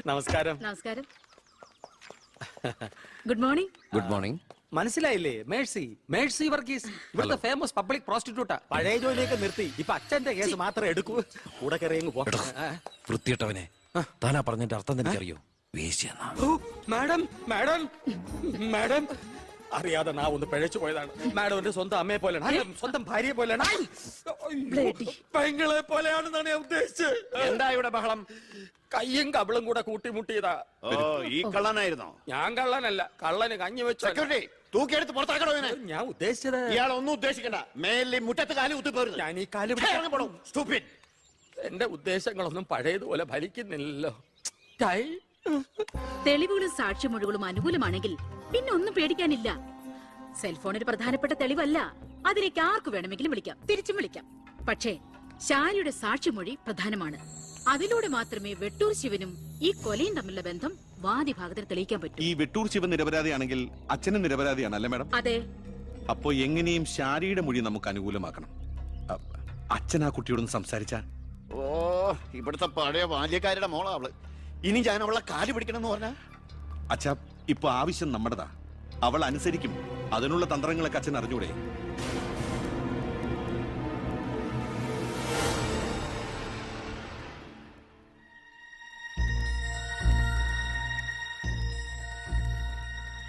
നമസ്കാരം. നമസ്കാരം. Good morning. Good morning. മനസ്സിലായില്ലേ? മേഴ്സി, മേഴ്സി വർഗീസ്, ഇവിടുത്തെ ഫേമസ് പബ്ലിക് പ്രോസ്റ്റിറ്റ്യൂട്ടാ. പഴയ ജോലിയൊക്കെ നിർത്തി ഇപ്പൊ അച്ഛന്റെ കേസ് മാത്രമേ എടുക്കൂ. കൂടെ കയറിയങ്ങ് പോ. വൃത്തിയിട്ടവനെ, താനാ പറഞ്ഞതിന്റെ അർത്ഥം എനിക്കറിയോ? വേശ്യെന്നാ. മാഡം, മാഡം, മാഡം, അറിയാതെ നാ ഒന്ന് പിഴച്ചു പോയതാണ്. മാഡം എന്റെ സ്വന്തം അമ്മയെ പോലെയാണ്, സ്വന്തം ഭാര്യയെ പോലെയാണ്, പെങ്ങളെ പോലെയാണെന്നാണ് ഞാൻ ഉദ്ദേശിച്ചത്. എന്താ ഇവിടെ ബഹളം? കയ്യും കബളും കൂടെ കൂട്ടിമുട്ടിയതാ. ഈ കള്ളനായിരുന്നോ? ഞാൻ കള്ളനല്ല, കള്ളന് കഞ്ഞി വെച്ചു. തൂക്കിയെടുത്ത് പുറത്താക്കണോ? ഞാൻ ഉദ്ദേശിച്ചത് ഇയാൾ ഒന്നും ഉദ്ദേശിക്കണ്ട. മേലിൽ മുറ്റത്ത് കാലി കുത്തിപ്പോരുന്നു. ഞാൻ ഈ കാല് എന്റെ ഉദ്ദേശങ്ങളൊന്നും പഴയതുപോലെ ഫലിക്കുന്നില്ലല്ലോ. തെളിവുകളും സാക്ഷിമൊഴികളും അനുകൂലമാണെങ്കിൽ പിന്നെ ഒന്നും പേടിക്കാനില്ല. സെൽഫോൺ ഒരു പ്രധാനപ്പെട്ട തെളിവല്ല. അതിലേക്ക് ആർക്ക് വേണമെങ്കിലും വിളിക്കാം, തിരിച്ചും വിളിക്കാം. പക്ഷേ ശാരിയുടെ സാക്ഷിമൊഴി പ്രധാനമാണ്. അതിലൂടെ മാത്രമേ വെട്ടൂർ ശിവനും ഈ കൊലയും തമ്മിലുള്ള ബന്ധം വാദിഭാഗത്തിന് തെളിയിക്കാൻ പറ്റൂ. ഈ വെട്ടൂർ ശിവൻ നിരപരാധിയാണെങ്കിൽ അച്ഛനും നിരപരാധിയാണ് അല്ലേ മാഡം? അതെ. അപ്പോ എങ്ങനെയും ശാരിയുടെ മൊഴി നമുക്ക് അനുകൂലമാക്കണം. അച്ഛൻ ആ കുട്ടിയോടൊന്ന് സംസാരിച്ച. ഓ, ഇവിടുത്തെ പഴയ ബാല്യക്കാരുടെ മോളാ അവള്. ഇനി ഞാൻ അവളെ കാല് പിടിക്കണം എന്ന് പറഞ്ഞ അച്ഛാ, ഇപ്പൊ ആവശ്യം നമ്മുടെതാ. അവൾ അനുസരിക്കും. അതിനുള്ള തന്ത്രങ്ങളൊക്കെ അച്ഛൻ അറിഞ്ഞൂടെ?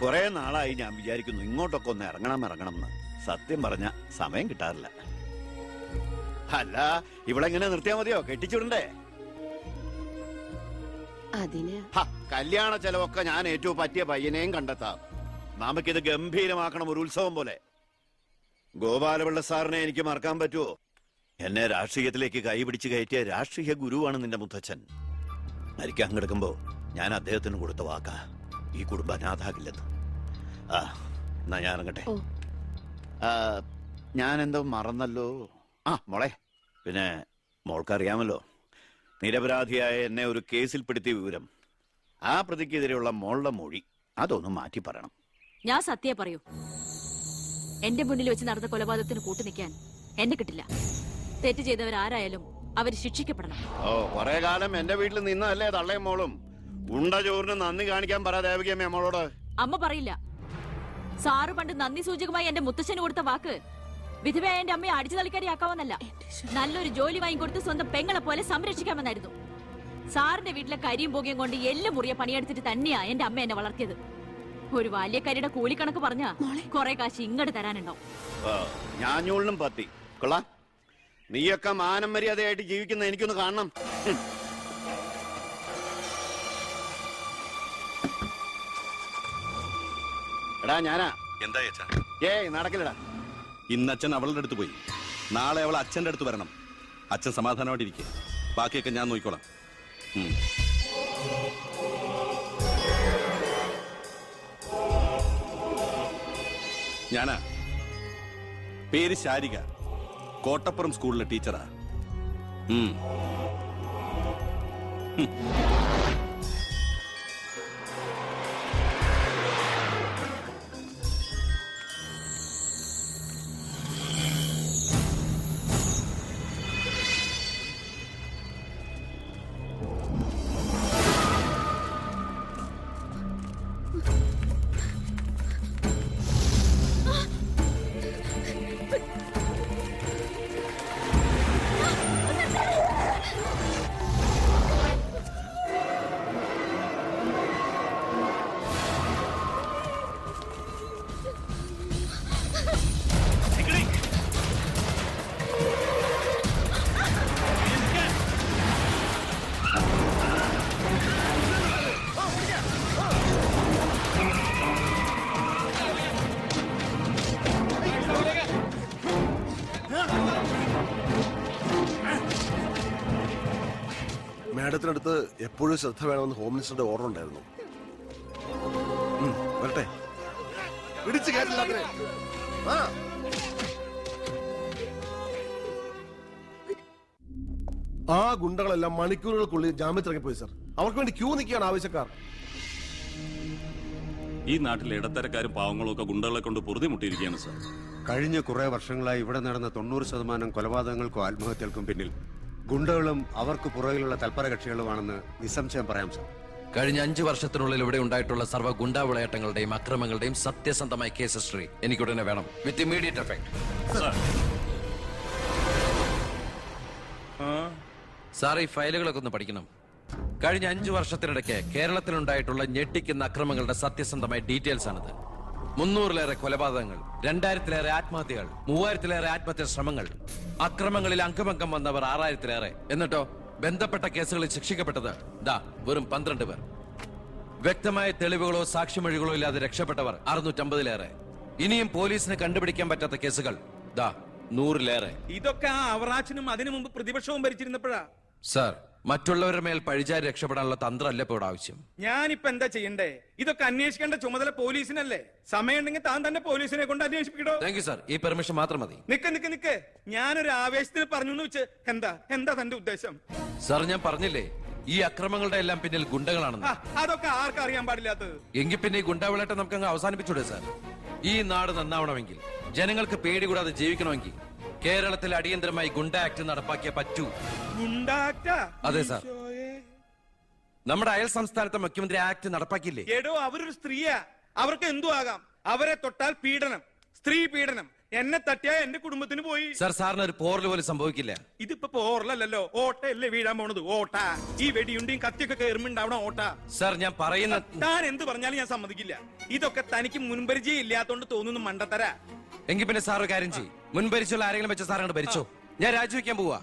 കുറെ നാളായി ഞാൻ വിചാരിക്കുന്നു ഇങ്ങോട്ടൊക്കെ ഒന്ന് ഇറങ്ങണം എന്ന്. സത്യം പറഞ്ഞ സമയം കിട്ടാറില്ല. അല്ല, ഇവളെങ്ങനെ നിർത്തിയാ മതിയോ? കെട്ടിച്ചുടണ്ടേ? കല്യാണ ചെലവൊക്കെ ഞാൻ ഏറ്റവും പറ്റിയ പയ്യനെയും കണ്ടെത്താം. നമുക്കിത് ഗംഭീരമാക്കണം, ഒരു ഉത്സവം പോലെ. ഗോപാലപിള്ള സാറിനെ എനിക്ക് മറക്കാൻ പറ്റുമോ? എന്നെ രാഷ്ട്രീയത്തിലേക്ക് കൈപിടിച്ച് കയറ്റിയ രാഷ്ട്രീയ ഗുരുവാണ് നിന്റെ മുത്തച്ഛൻ. മരിക്കാൻ കിടക്കുമ്പോ ഞാൻ അദ്ദേഹത്തിന് കൊടുത്ത വാക്കാ, ഈ കുടുംബം അനാഥാകില്ലെന്ന്. എന്നാ ഞാൻ ഇറങ്ങട്ടെ. ഞാൻ എന്തോ മറന്നല്ലോ. മോളെ, പിന്നെ മോൾക്കറിയാമല്ലോ, നിരപരാധിയായ എന്നെ ഒരു കേസിൽപ്പെടുത്തിയ വിവരം. ആ പ്രതിക്കെതിരെയുള്ള മോളുടെ മൊഴി അതൊന്നും മാറ്റി പറയണം. ഞാൻ സത്യം പറയൂ. എന്റെ മുന്നിൽ വെച്ച് നടന്ന കൊലപാതകത്തിന് കൂട്ടുനിൽക്കാൻ എന്നെ കിട്ടില്ല. തെറ്റ് ചെയ്തവരാരായാലും അവർ ശിക്ഷിക്കപ്പെടണം. കുറെ കാലം എന്റെ വീട്ടിൽ നിന്നല്ലേ തള്ളയും മോളും. ഉണ്ട ചോറിന് നന്ദി കാണിക്കാൻ പറ ദേവകിയമ്മ അമ്മളോട്. അമ്മ പറയില്ല. സാറ് പണ്ട് നന്ദി സൂചകമായി എന്റെ മുത്തച്ഛന് കൊടുത്ത വാക്ക് വിധവയായ എന്റെ അമ്മയെ അടിച്ചു തളിക്കാരിയാക്കാമെന്നല്ല, നല്ലൊരു ജോലി വാങ്ങിക്കൊടുത്ത് സ്വന്തം പെങ്ങളെ പോലെ സംരക്ഷിക്കാമെന്നായിരുന്നു. സാറിന്റെ വീട്ടിലെ കരിയും പുകയും കൊണ്ട് എല്ലാം മുറിയെ പണിയെടുത്തിട്ട് തന്നെയാ എന്റെ അമ്മ എന്നെ വളർത്തിയത്. ഒരു ബാല്യക്കാരിയുടെ കൂലിക്കണക്ക് പറഞ്ഞാ കുറെ കാശ് ഇങ്ങോട്ട് തരാനുണ്ടാവും. ഞാഞ്ഞൂളിനും പത്തി കൊള്ളാം. നീയൊക്കെ മാനം മര്യാദയായിട്ട് ജീവിക്കുന്ന എനിക്കൊന്ന് കാണണം. എടാ ഞാനാ. എന്താ നടക്കില്ലടാ. ഇന്ന് അച്ഛൻ അവളുടെ അടുത്ത് പോയി. നാളെ അവൾ അച്ഛന്റെ അടുത്ത് വരണം. അച്ഛൻ സമാധാനമായിട്ടിരിക്കുക. ബാക്കിയൊക്കെ ഞാൻ നോക്കിക്കോളാം. ഞാനാ. പേര് ശാരിക. കോട്ടപ്പുറം സ്കൂളിലെ ടീച്ചറാ. മാഡത്തിനടുത്ത് എപ്പോഴും ശ്രദ്ധ വേണമെന്ന് ഹോം മിനിസ്റ്ററുടെ ഓർഡർ ഉണ്ടായിരുന്നു. വരട്ടെ. പിടിച്ചു കയറ്റില്ല. ആ ഗുണ്ടകളെല്ലാം മണിക്കൂറുകൾക്കുള്ളിൽ ജാമ്യത്തിറങ്ങിപ്പോയി സർ. അവർക്ക് വേണ്ടി ക്യൂ നിൽക്കുകയാണ് ആവശ്യക്കാർ. ഈ നാട്ടിലെ ഇടത്തരക്കാരും പാവങ്ങളും ഒക്കെ ഗുണ്ടകളെ കൊണ്ട് പൊറുതിമുട്ടിയിരിക്കുകയാണ് സർ. കഴിഞ്ഞ കുറെ വർഷങ്ങളായി ഇവിടെ നടന്ന 90% കൊലപാതകങ്ങൾക്കും ആത്മഹത്യകൾക്കും പിന്നിൽ ഗുണ്ടകളും അവർക്ക് പുറകിലുള്ള തൽപര കക്ഷികളുമാണെന്ന് നിസ്സംശയം പറയാം സർ. കഴിഞ്ഞ 5 വർഷത്തിനുള്ളിൽ ഇവിടെ ഉണ്ടായിട്ടുള്ള സർവ്വ ഗുണ്ടാ വിളയാട്ടങ്ങളുടെയും അക്രമങ്ങളുടെയും സത്യസന്ധമായ കേസ് ഹിസ്റ്ററി എനിക്കുടനെ വേണം, വിത്ത് ഇമ്മീഡിയറ്റ് എഫക്ട്. സാർ, ഈ ഫയലുകളൊക്കെ ഒന്ന് പഠിക്കണം. കഴിഞ്ഞ 5 വർഷത്തിനിടയ്ക്ക് കേരളത്തിലുണ്ടായിട്ടുള്ള ഞെട്ടിക്കുന്ന അക്രമങ്ങളുടെ സത്യസന്ധമായ ഡീറ്റെയിൽസ് ആണിത്. 300-ലേറെ കൊലപാതകങ്ങൾ, 2000-ലേറെ ആത്മഹത്യകൾ, 3000-ലേറെ ആത്മഹത്യാ ശ്രമങ്ങൾ, അക്രമങ്ങളിൽ അംഗമംഗം വന്നവർ 6000-ലേറെ. എന്നിട്ടോ ബന്ധപ്പെട്ട കേസുകളിൽ ശിക്ഷിക്കപ്പെട്ടത് വെറും 12 പേർ. വ്യക്തമായ തെളിവുകളോ സാക്ഷിമൊഴികളോ ഇല്ലാതെ രക്ഷപ്പെട്ടവർ 650-ലേറെ. ഇനിയും പോലീസിന് കണ്ടുപിടിക്കാൻ പറ്റാത്ത കേസുകൾ 100-ലേറെ. ഇതൊക്കെ ആ അവറാച്ചനും അതിനു മുമ്പ് പ്രതിപക്ഷവും ഭരിച്ചിരുന്നപ്പോഴാ. സാർ, മറ്റുള്ളവരുടെ മേൽ പഴിചാരി രക്ഷപ്പെടാനുള്ള തന്ത്രമല്ല ഇപ്പോൾ ആവശ്യം. ഞാനിപ്പോ എന്താ ചെയ്യണ്ടേ? ഇതൊക്കെ അന്വേഷിക്കേണ്ട ചുമതല പോലീസിനല്ലേ? സമയമുണ്ടെങ്കിൽ താൻ തന്നെ പോലീസിനെ കൊണ്ട് അന്വേഷിപ്പിക്കടോ. താങ്ക് യു സാർ, ഈ പെർമിഷൻ മാത്രം മതി. നിക്ക് ഞാനൊരു ആവേശത്തിൽ പറഞ്ഞു എന്ന് വെച്ച് എന്താ തന്റെ ഉദ്ദേശം? സാർ, ഞാൻ പറഞ്ഞില്ലേ ഈ അക്രമങ്ങളുടെ എല്ലാം പിന്നിൽ ഗുണ്ടകളാണെന്ന്. അതൊക്കെ ആർക്കും അറിയാൻ പാടില്ലാത്തത്. എങ്കിൽ പിന്നെ ഈ ഗുണ്ടാവിളാട്ടം നമുക്ക് അങ്ങ് അവസാനിപ്പിച്ചൂടെ സാർ? ഈ നാട് നന്നാവണമെങ്കിൽ, ജനങ്ങൾക്ക് പേടി കൂടാതെ ജീവിക്കണമെങ്കിൽ കേരളത്തിൽ അടിയന്തരമായി ഗുണ്ട ആക്ട് നടപ്പാക്കിയേ പറ്റൂ. അതെ സാർ, നമ്മുടെ അയൽ സംസ്ഥാനത്തെ മുഖ്യമന്ത്രി ആക്ട് നടപ്പാക്കിയില്ലേ? എടോ, അവരൊരു സ്ത്രീയാ, അവർക്ക് എന്തു ആകാം. അവരെ തൊട്ടാൽ പീഡനം, സ്ത്രീ പീഡനം. എന്നെ തട്ടിയാ എന്റെ കുടുംബത്തിന് പോയി. സാർ, സാറിന് ഒരു പോറൽ പോലും സംഭവിക്കില്ല. ഇതിപ്പോ പോറലല്ലോ, ഓട്ടയല്ലേ വീഴാൻ പോണത്. ഓട്ട ഈ വെടിയുണ്ടിയും കത്തിയൊക്കെ കയറുമ്പോണ്ടാവണം ഓട്ട. സാർ, ഞാൻ പറയുന്ന താൻ എന്ത് പറഞ്ഞാലും ഞാൻ സമ്മതിക്കില്ല. ഇതൊക്കെ തനിക്ക് മുൻപരിചയം ഇല്ലാത്തോണ്ട് തോന്നുന്നു മണ്ടത്തരാ. എങ്കിൽ പിന്നെ സാർ ഒരു കാര്യം ചെയ്യും, മുൻപരിച്ചുള്ള ആരെങ്കിലും വെച്ച സാർ അങ്ങോട്ട് ഭരിച്ചോ. ഞാൻ രാജിവെക്കാൻ പോവാ.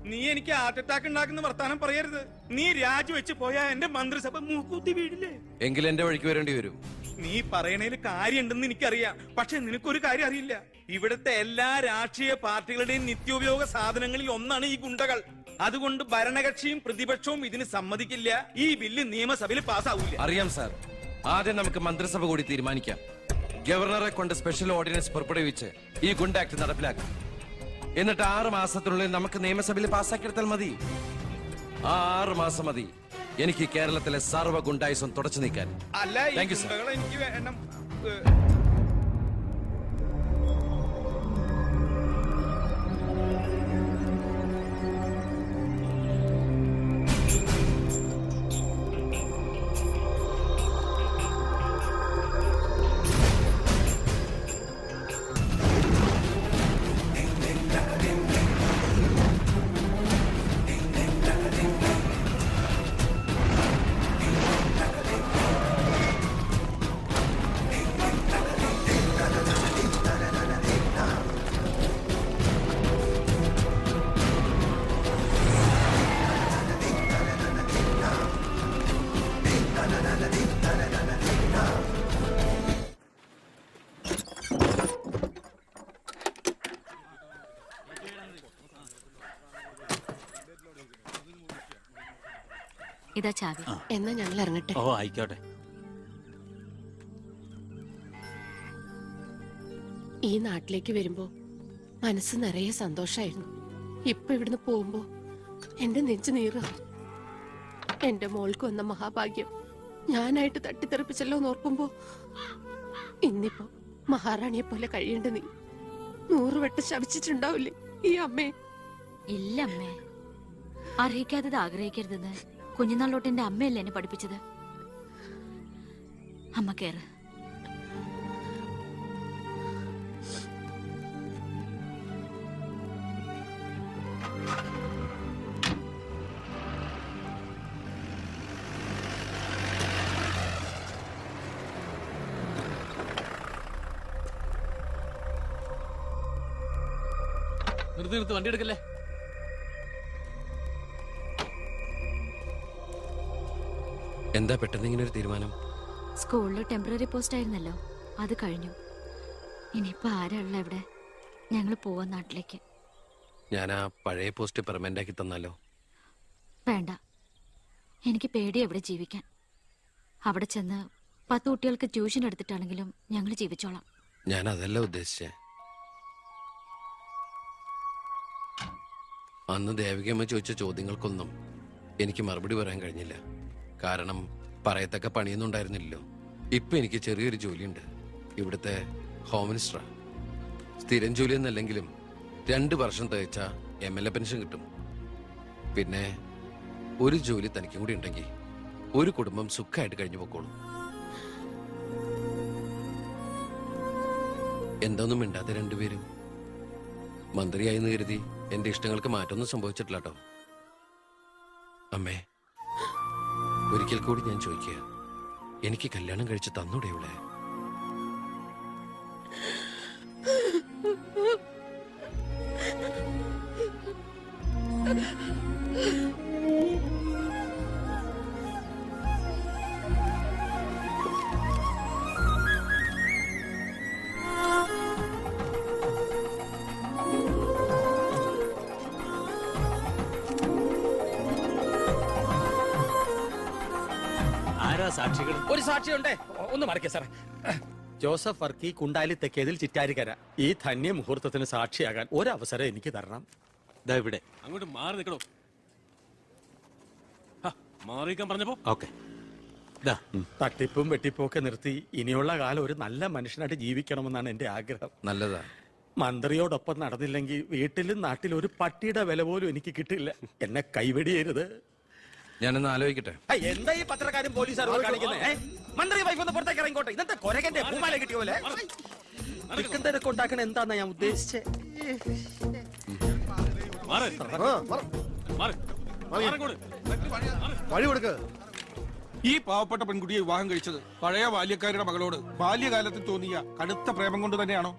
നീ എനിക്ക് ഹാർട്ട് അറ്റാക്ക് ഉണ്ടാക്കുന്ന വർത്താനം പറയരുത്. നീ രാജിവെച്ച് പോയാ എന്റെ മന്ത്രിസഭ മൂക്കൂത്തി വീടില്ലേ? എങ്കിൽ എന്റെ വഴിക്ക് വരേണ്ടി വരും. നീ പറയണേല് കാര്യമുണ്ടെന്ന് എനിക്കറിയാം, പക്ഷെ നിനക്കൊരു കാര്യം അറിയില്ല. ഇവിടുത്തെ എല്ലാ രാഷ്ട്രീയ പാർട്ടികളുടെയും നിത്യോപയോഗ സാധനങ്ങളിൽ ഒന്നാണ് ഈ ഗുണ്ടകൾ. അതുകൊണ്ട് ഭരണകക്ഷിയും പ്രതിപക്ഷവും ഇതിന് സമ്മതിക്കില്ല. ഈ ബില്ല് നിയമസഭയിൽ പാസ്സാവൂല. അറിയാം സാർ, ആദ്യം നമുക്ക് മന്ത്രിസഭ കൂടി തീരുമാനിക്കാം. ഗവർണറെ കൊണ്ട് സ്പെഷ്യൽ ഓർഡിനൻസ് പുറപ്പെടുവിച്ച് ഈ ഗുണ്ട ആക്ട് നടപ്പിലാക്കാം. എന്നിട്ട് 6 മാസത്തിനുള്ളിൽ നമുക്ക് നിയമസഭയിൽ പാസ്സാക്കിയെടുത്താൽ മതി. ആ 6 മാസം മതി എനിക്ക് കേരളത്തിലെ സർവ്വ ഗുണ്ടായുസം തുടച്ചു നീക്കാൻ. Thank you sir. എനിക്ക് വേണം. ഇതാ ചാവി. എന്നാ ഞങ്ങൾ ഇറങ്ങട്ടെ. ഓ ആയിക്കോട്ടെ. ഈ നാട്ടിലേക്ക് വരുമ്പോ മനസ്സ് നിറയെ സന്തോഷായിരുന്നു. ഇപ്പൊ ഇവിടുന്ന് പോകുമ്പോ എന്റെ നെഞ്ചു നീറ. എന്റെ മോൾക്ക് വന്ന മഹാഭാഗ്യം ഞാനായിട്ട് തട്ടിത്തെറിപ്പിച്ചല്ലോ എന്നോർക്കുമ്പോ ഇന്നിപ്പോ മഹാറാണിയെ പോലെ കഴിയേണ്ട നീ 100 വട്ടം ശപിച്ചിട്ടുണ്ടാവില്ലേ ഈ അമ്മേ? ഇല്ല അമ്മേ, അർഹിക്കാത്തത് ആഗ്രഹിക്കരുതെന്ന് കുഞ്ഞുനാളോട്ട് എന്റെ അമ്മയല്ലേ എന്നെ പഠിപ്പിച്ചത്. അമ്മ കേറ്. നിർത്ത് വണ്ടി എടുക്കല്ലേ. എന്താ പെട്ടെന്ന് ഇങ്ങനെ ഒരു തീരുമാനം? സ്കൂളിൽ ടെമ്പററി പോസ്റ്റ് ആയിരുന്നല്ലോ, അത് കഴിഞ്ഞു. ഇനിയിപ്പോ ആരാ ഉള്ള ഇവിടെ? ഞങ്ങൾ പോവാ നാട്ടിലേക്ക്. ഞാൻ ആ പഴയ പോസ്റ്റ് പെർമനന്റ് ആക്കി തന്നാലോ? വേണ്ട, എനിക്ക് പേടി എവിടെ ജീവിക്കാൻ. അവിടെ ചെന്ന് 10 കുട്ടികൾക്ക് ട്യൂഷൻ എടുത്തിട്ടാണെങ്കിലും ഞങ്ങൾ ജീവിച്ചോളാം. ഞാൻ അതല്ല ഉദ്ദേശിച്ചേ. അന്ന് ദേവികമ്മ ചോദിച്ച ചോദ്യങ്ങൾക്കൊന്നും എനിക്ക് മറുപടി പറയാൻ കഴിഞ്ഞില്ല. കാരണം പറയത്തക്ക പണിയൊന്നും ഉണ്ടായിരുന്നില്ലല്ലോ. ഇപ്പൊ എനിക്ക് ചെറിയൊരു ജോലിയുണ്ട്, ഇവിടുത്തെ ഹോം മിനിസ്റ്ററാ. സ്ഥിരം ജോലിയൊന്നല്ലെങ്കിലും 2 വർഷം തേച്ച MLA പെൻഷൻ കിട്ടും. പിന്നെ ഒരു ജോലി തനിക്കും കൂടി ഉണ്ടെങ്കിൽ ഒരു കുടുംബം സുഖമായിട്ട് കഴിഞ്ഞു പോക്കോളും. എന്തൊന്നും മിണ്ടാതെ രണ്ടുപേരും. മന്ത്രിയായെന്ന് കരുതി എന്റെ ഇഷ്ടങ്ങൾക്ക് മാറ്റമൊന്നും സംഭവിച്ചിട്ടില്ല കേട്ടോ. അമ്മേ, ഒരിക്കൽ കൂടി ഞാൻ ചോദിക്കുക, എനിക്ക് കല്യാണം കഴിച്ച് തന്നൂടെ ഇവിടെ? സാക്ഷികൾ ഒരു സാക്ഷിയുണ്ടേ, ഒന്ന് മറക്കേ സാറേ. ജോസഫ് വർക്കി, കുണ്ടാലി തെക്കേതിൽ, ചിറ്റാരിക്കര. ഈ ധന്യ മുഹൂർത്തത്തിന് സാക്ഷിയാകാൻ ഒരവസരം എനിക്ക് തരണം. ദാ ഇവിടെ. അങ്ങോട്ട് മാറി നിൽക്കണോ? മാറിയിക്കാൻ പറഞ്ഞപ്പോ ഓക്കെ. തട്ടിപ്പും വെട്ടിപ്പും ഒക്കെ നിർത്തി ഇനിയുള്ള കാലം ഒരു നല്ല മനുഷ്യനായിട്ട് ജീവിക്കണമെന്നാണ് എന്റെ ആഗ്രഹം. നല്ലതാ. മന്ത്രിയോടൊപ്പം നടന്നില്ലെങ്കിൽ വീട്ടിലും നാട്ടിലും ഒരു പട്ടിയുടെ വില പോലും എനിക്ക് കിട്ടില്ല. എന്നെ കൈവെടിയരുത്. ഞാനൊന്ന് ആലോചിക്കട്ടെ. എന്താ ഈ പത്രക്കാരും പോലീസുകാരും കാണിക്കുന്നത്? മന്ത്രി വൈഫ് ഒന്ന് പുറത്തേക്ക് ഇറങ്ങിക്കോട്ടെ. ഇന്നത്തെ കൊരകന്റെ പൂമാല കിട്ടിയ പോലെ തിരക്ക് ഉണ്ടാക്കണ എന്താന്നാ ഞാൻ ഉദ്ദേശിച്ചേ. വഴി കൊടുക്ക. ഈ പാവപ്പെട്ട പെൺകുട്ടിയെ വിവാഹം കഴിച്ചത് പഴയ ബാല്യക്കാരുടെ മകളോട് ബാല്യകാലത്തിൽ തോന്നിയ കടുത്ത പ്രേമം കൊണ്ട് തന്നെയാണോ?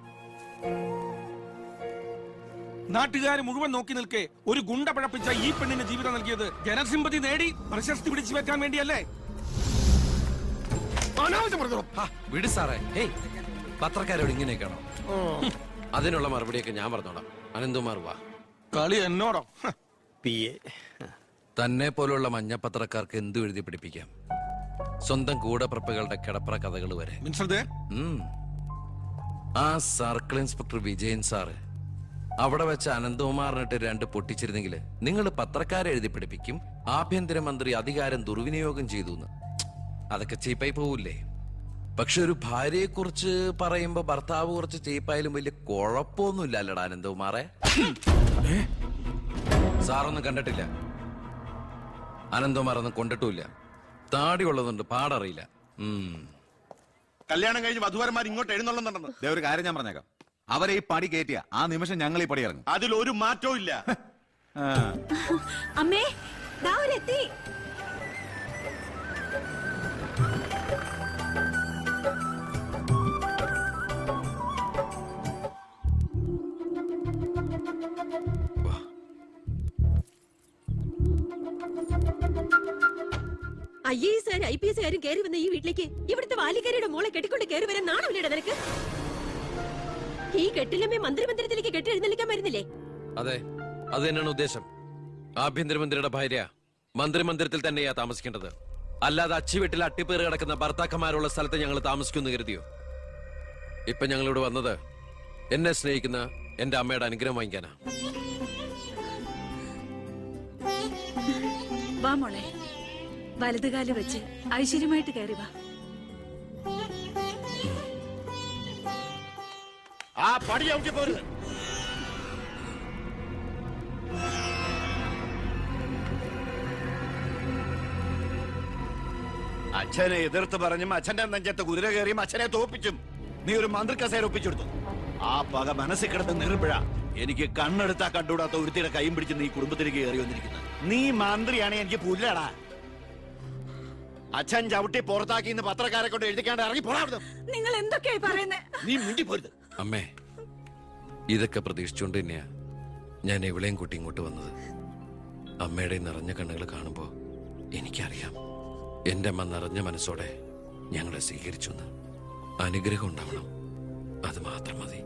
നാട്ടുകാർ മുഴുവൻ നോക്കി നിൽക്കെ ഒരു ഗുണ്ട പഴപ്പിച്ച ഈ പെണ്ണിന് ജീവിതം നൽകിയത് ജനസിമ്പതി നേടി പ്രശസ്തി പിടിച്ചു വെക്കാൻ വേണ്ടിയല്ലേ? വിട് സാറേ. പത്രക്കാരോട് ഇങ്ങനെയൊക്കെയാണോ? അതിനുള്ള മറുപടിയൊക്കെ ഞാൻ പറഞ്ഞോളാം. അനന്തുമാർ വാ. കളി എന്നോടോ? തന്നെ പോലുള്ള മഞ്ഞപ്പത്രക്കാർക്ക് എന്തു എഴുതി പിടിപ്പിക്കാം. സ്വന്തം കൂടപ്പിറപ്പുകളുടെ കിടപ്പറ കഥകൾ വരെ. ആ സർക്കിൾ ഇൻസ്പെക്ടർ വിജയൻ സാറ് അവിടെ വെച്ച് അനന്തകുമാറിനിട്ട് 2 പൊട്ടിച്ചിരുന്നെങ്കിൽ നിങ്ങൾ പത്രക്കാരെ എഴുതി പിടിപ്പിക്കും ആഭ്യന്തരമന്ത്രി അധികാരം ദുർവിനിയോഗം ചെയ്തു എന്ന്. അതൊക്കെ ചീപ്പായി പോവില്ലേ? പക്ഷെ ഒരു ഭാര്യയെ കുറിച്ച് പറയുമ്പോ ഭർത്താവ് കുറച്ച് ചീപ്പായാലും വലിയ കുഴപ്പമൊന്നുമില്ല അല്ലടാ അനന്തകുമാറെ. സാറൊന്നും കണ്ടിട്ടില്ല, അനന്തകുമാറൊന്നും കൊണ്ടിട്ടുമില്ല. താടി ഉള്ളതുകൊണ്ട് പാടറിയില്ല. കല്യാണം കഴിഞ്ഞ് വധുവരന്മാർ ഇങ്ങോട്ട് എഴുന്നള്ളുന്നുണ്ടെന്ന്. ഒരു കാര്യം ഞാൻ പറഞ്ഞേക്കാം, അവരെ ഈ പടി കയറ്റിയ ആ നിമിഷം ഞങ്ങൾ ഈ പടി ഇറങ്ങും. അതിലൊരു മാറ്റവും ഇല്ല. അമ്മേ, ദാ അവരെത്തി. IAS IPS കയറി വന്ന ഈ വീട്ടിലേക്ക് ഇവിടുത്തെ ബാല്യക്കാരിയുടെ മോളെ കെട്ടിക്കൊണ്ട് കയറി വരാൻ നാണമില്ലേടാ നിനക്ക്? ഈ കെട്ടിലമ്മേ മന്ത്രിമന്ദിരത്തിലേക്ക് കെട്ടി എഴുന്നള്ളിക്കാൻ വരുന്നില്ലേ? അതെ, അത് തന്നെയാണ് ഉദ്ദേശം. ആഭ്യന്തരമന്ത്രിയുടെ ഭാര്യ മന്ത്രിമന്ദിരത്തിൽ തന്നെയാ താമസിക്കേണ്ടത്. അല്ലാതെ അച്ചുവീട്ടിൽ അട്ടിപ്പേറ് കിടക്കുന്ന ഭർത്താക്കന്മാരുള്ള സ്ഥലത്ത് ഞങ്ങൾ താമസിക്കുമെന്ന് കരുതിയോ? ഇപ്പൊ ഞങ്ങളിവിടെ വന്നത് എന്നെ സ്നേഹിക്കുന്ന എന്റെ അമ്മയുടെ അനുഗ്രഹം വാങ്ങിക്കാനാ. വാ മോളെ, വലതുകാല് വെച്ച് ഐശ്വര്യമായിട്ട് കയറി വാ. ആ പടി ചവിട്ടി പോരുത്. അച്ഛനെ എതിർത്ത് പറഞ്ഞും അച്ഛന്റെ നെഞ്ചത്ത് കുതിര കയറിയും അച്ഛനെ തോപ്പിച്ചും നീ ഒരു മന്ത്രി കസേര ഒപ്പിച്ചെടുത്തു. ആ പക മനസ്സിൽ കിടന്ന് നീറുമ്പോഴാ എനിക്ക് കണ്ണെടുത്താ കണ്ടുകൂടാത്ത ഒരുത്തിയുടെ കൈയും പിടിച്ച് നീ കുടുംബത്തിലേക്ക് കയറി വന്നിരിക്കുന്നത്. നീ മന്ത്രിയാണ്, എനിക്ക് പുല്ലാടാ. അച്ഛൻ ചവിട്ടി പുറത്താക്കി ഇന്ന് പത്രക്കാരെ കൊണ്ട് എഴുതിക്കാണ്ട് ഇറങ്ങി പോടാ. നിങ്ങൾ എന്തൊക്കെയായി പറയുന്നേ? നീ മുണ്ടി പോരുത്. അമ്മേ, ഇതൊക്കെ പ്രതീക്ഷിച്ചുകൊണ്ട് തന്നെയാ ഞാൻ എവിടെയും കൂട്ടി ഇങ്ങോട്ട് വന്നത്. അമ്മയുടെ നിറഞ്ഞ കണ്ണുകൾ കാണുമ്പോ എനിക്കറിയാം എന്റെ അമ്മ നിറഞ്ഞ മനസ്സോടെ ഞങ്ങളെ സ്വീകരിച്ചു. അനുഗ്രഹം ഉണ്ടാവണം, അത് മാത്രം മതി.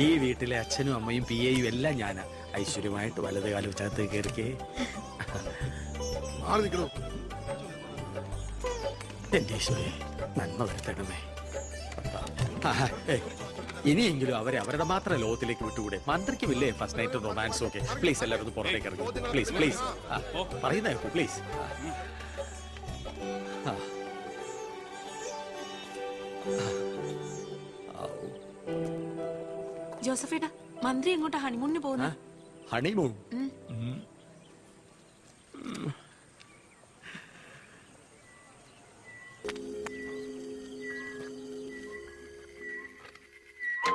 ഈ വീട്ടിലെ അച്ഛനും അമ്മയും PAയും എല്ലാം ഞാനാ. ഐശ്വര്യമായിട്ട് വലത് കാലം വെച്ചകത്ത് കയറിക്കേ. എന്റെ ഈശ്വരേ, നന്മ വരുത്തണമേ. ഇനിയെങ്കിലും അവരെ അവരുടെ മാത്രം ലോകത്തിലേക്ക് വിട്ടുകൂടെ? മന്ത്രിക്കുമില്ലേ ഫസ്റ്റ് നൈറ്റ് റൊമാൻസ് ഒക്കെ? പ്ലീസ് എല്ലാവരും ഒന്ന് പുറത്തേക്ക് ഇറങ്ങും. പ്ലീസ് പ്ലീസ് പറയുന്ന കേൾക്കൂ പ്ലീസ്. ജോസഫേട്ടാ, മന്ത്രി എങ്ങോട്ടാ ഹണിമൂണിന് പോകുന്നത്? ഹണിമൂൺ